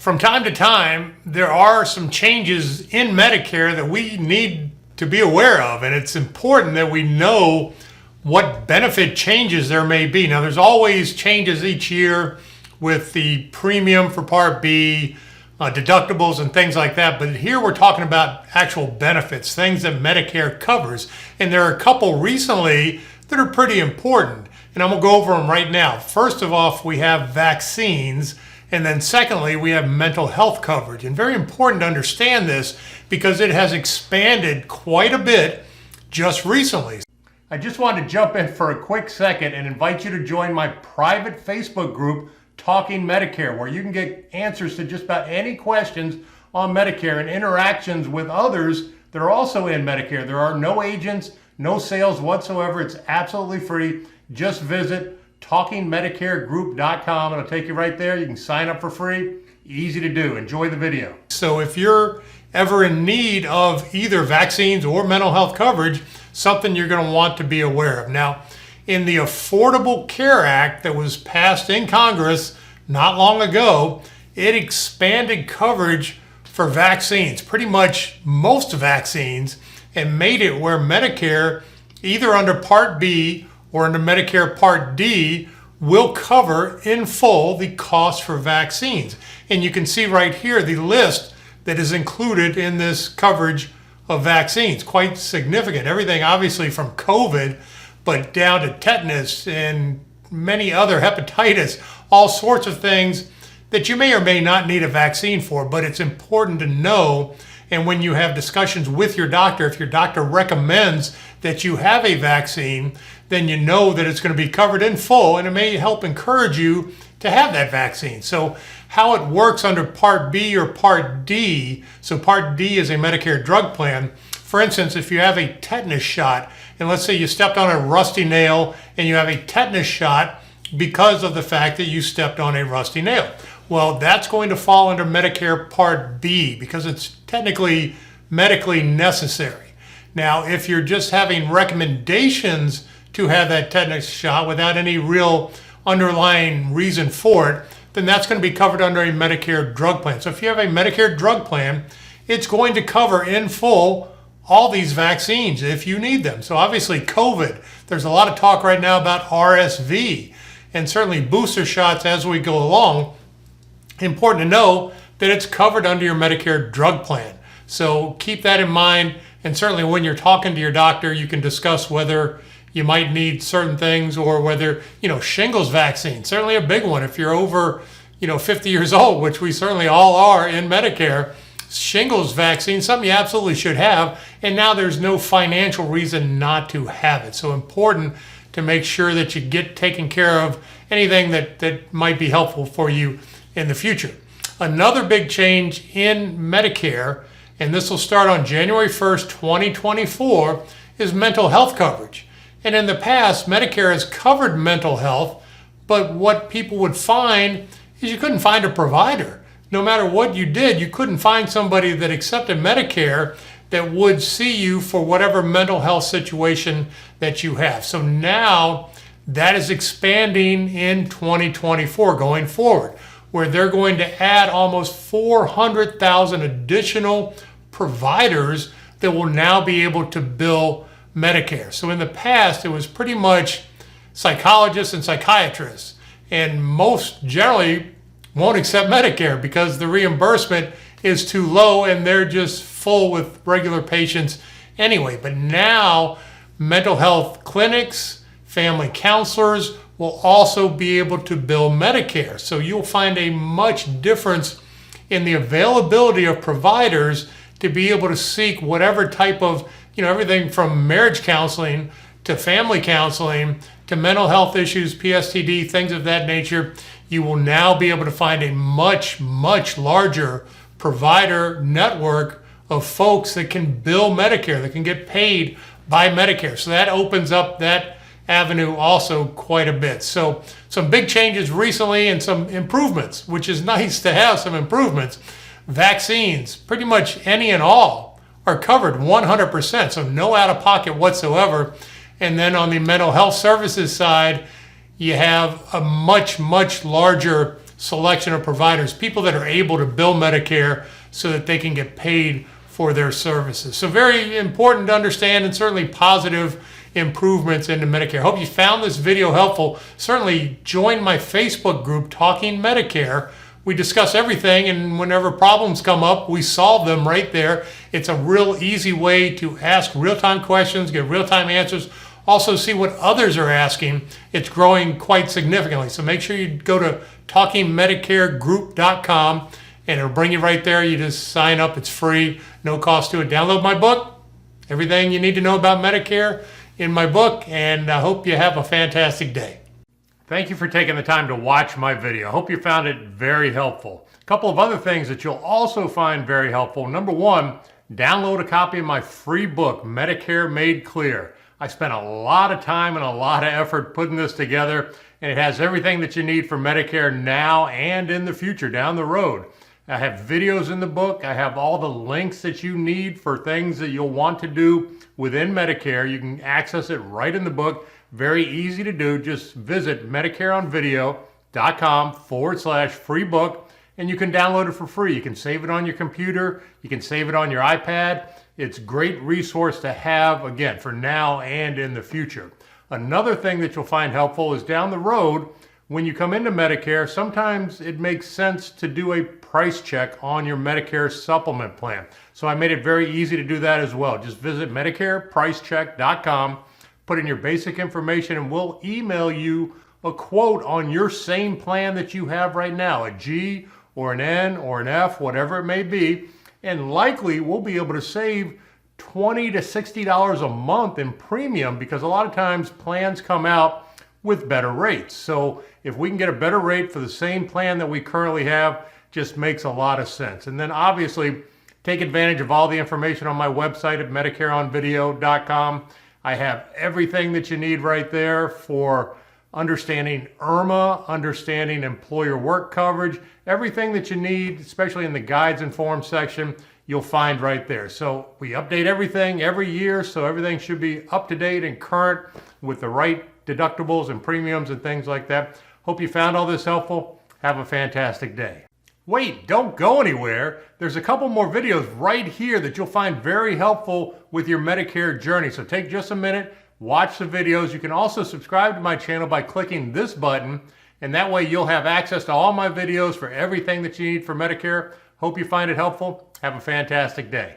From time to time, there are some changes in Medicare that we need to be aware of, and it's important that we know what benefit changes there may be. Now, there's always changes each year with the premium for Part B, deductibles and things like that, but here we're talking about actual benefits, things that Medicare covers, and there are a couple recently that are pretty important, and I'm going to go over them right now. First of all, we have vaccines. And then secondly, we have mental health coverage. And very important to understand this because it has expanded quite a bit just recently. I just wanted to jump in for a quick second and invite you to join my private Facebook group, Talking Medicare, where you can get answers to just about any questions on Medicare and interactions with others that are also in Medicare. There are no agents, no sales whatsoever. It's absolutely free. Just visit TalkingMedicareGroup.com. It'll take you right there. You can sign up for free. Easy to do. Enjoy the video. So if you're ever in need of either vaccines or mental health coverage, something you're going to want to be aware of. Now, in the Affordable Care Act that was passed in Congress not long ago, it expanded coverage for vaccines, pretty much most vaccines, and made it where Medicare, either under Part B or under Medicare Part D, will cover in full the cost for vaccines. And you can see right here the list that is included in this coverage of vaccines. Quite significant. Everything obviously from COVID, but down to tetanus and many other hepatitis, all sorts of things that you may or may not need a vaccine for, but it's important to know. And when you have discussions with your doctor, if your doctor recommends that you have a vaccine, then you know that it's going to be covered in full, and it may help encourage you to have that vaccine. So how it works under Part B or Part D, so Part D is a Medicare drug plan. For instance, if you have a tetanus shot, and let's say you stepped on a rusty nail and you have a tetanus shot because of the fact that you stepped on a rusty nail. Well, that's going to fall under Medicare Part B because it's technically medically necessary. Now, if you're just having recommendations to have that tetanus shot without any real underlying reason for it, then that's going to be covered under a Medicare drug plan. So if you have a Medicare drug plan, it's going to cover in full all these vaccines if you need them. So obviously COVID, there's a lot of talk right now about RSV and certainly booster shots as we go along. Important to know that it's covered under your Medicare drug plan. So keep that in mind. And certainly when you're talking to your doctor, you can discuss whether you might need certain things or whether, shingles vaccine, certainly a big one. If you're over, 50 years old, which we certainly all are in Medicare, shingles vaccine, something you absolutely should have. And now there's no financial reason not to have it. So important to make sure that you get taken care of anything that might be helpful for you in the future. Another big change in Medicare, and this will start on January 1st, 2024, is mental health coverage. And in the past, Medicare has covered mental health, but what people would find is you couldn't find a provider. No matter what you did, you couldn't find somebody that accepted Medicare that would see you for whatever mental health situation that you have. So now that is expanding in 2024 going forward, where they're going to add almost 400,000 additional providers that will now be able to bill Medicare. So in the past, it was pretty much psychologists and psychiatrists, and most generally won't accept Medicare because the reimbursement is too low and they're just full with regular patients anyway. But now mental health clinics, family counselors will also be able to bill Medicare. So you'll find a much difference in the availability of providers to be able to seek whatever type of, everything from marriage counseling to family counseling to mental health issues, PSTD, things of that nature. You will now be able to find a much, much larger provider network of folks that can bill Medicare, that can get paid by Medicare. So that opens up that avenue also quite a bit. So some big changes recently and some improvements, which is nice to have some improvements. Vaccines, pretty much any and all, are covered 100%, so no out-of-pocket whatsoever. And then on the mental health services side, you have a much, much larger selection of providers, people that are able to bill Medicare so that they can get paid for their services. So very important to understand, and certainly positive improvements into Medicare. Hope you found this video helpful. Certainly join my Facebook group, Talking Medicare. We discuss everything, and whenever problems come up, we solve them right there. It's a real easy way to ask real-time questions, get real-time answers, also see what others are asking. It's growing quite significantly. So make sure you go to talkingmedicaregroup.com, and it'll bring you right there. You just sign up. It's free, no cost to it. Download my book, everything you need to know about Medicare in my book, and I hope you have a fantastic day. Thank you for taking the time to watch my video. I hope you found it very helpful. A couple of other things that you'll also find very helpful. Number one, download a copy of my free book, Medicare Made Clear. I spent a lot of time and a lot of effort putting this together, and it has everything that you need for Medicare now and in the future, down the road. I have videos in the book. I have all the links that you need for things that you'll want to do within Medicare. You can access it right in the book. Very easy to do. Just visit medicareonvideo.com/free book, and you can download it for free. You can save it on your computer. You can save it on your iPad. It's a great resource to have, again, for now and in the future. Another thing that you'll find helpful is down the road, when you come into Medicare, sometimes it makes sense to do a price check on your Medicare supplement plan. So I made it very easy to do that as well. Just visit medicarepricecheck.com, put in your basic information, and we'll email you a quote on your same plan that you have right now, a G or an N or an F, whatever it may be. And likely we'll be able to save $20 to $60 a month in premium, because a lot of times plans come out with better rates. So if we can get a better rate for the same plan that we currently have, just makes a lot of sense. And then obviously take advantage of all the information on my website at medicareonvideo.com. I have everything that you need right there for understanding IRMA, understanding employer work coverage, everything that you need, especially in the guides and forms section, you'll find right there. So we update everything every year, so everything should be up to date and current with the right deductibles and premiums and things like that. Hope you found all this helpful. Have a fantastic day. Wait, don't go anywhere. There's a couple more videos right here that you'll find very helpful with your Medicare journey. So take just a minute, watch the videos. You can also subscribe to my channel by clicking this button, and that way you'll have access to all my videos for everything that you need for Medicare. Hope you find it helpful. Have a fantastic day.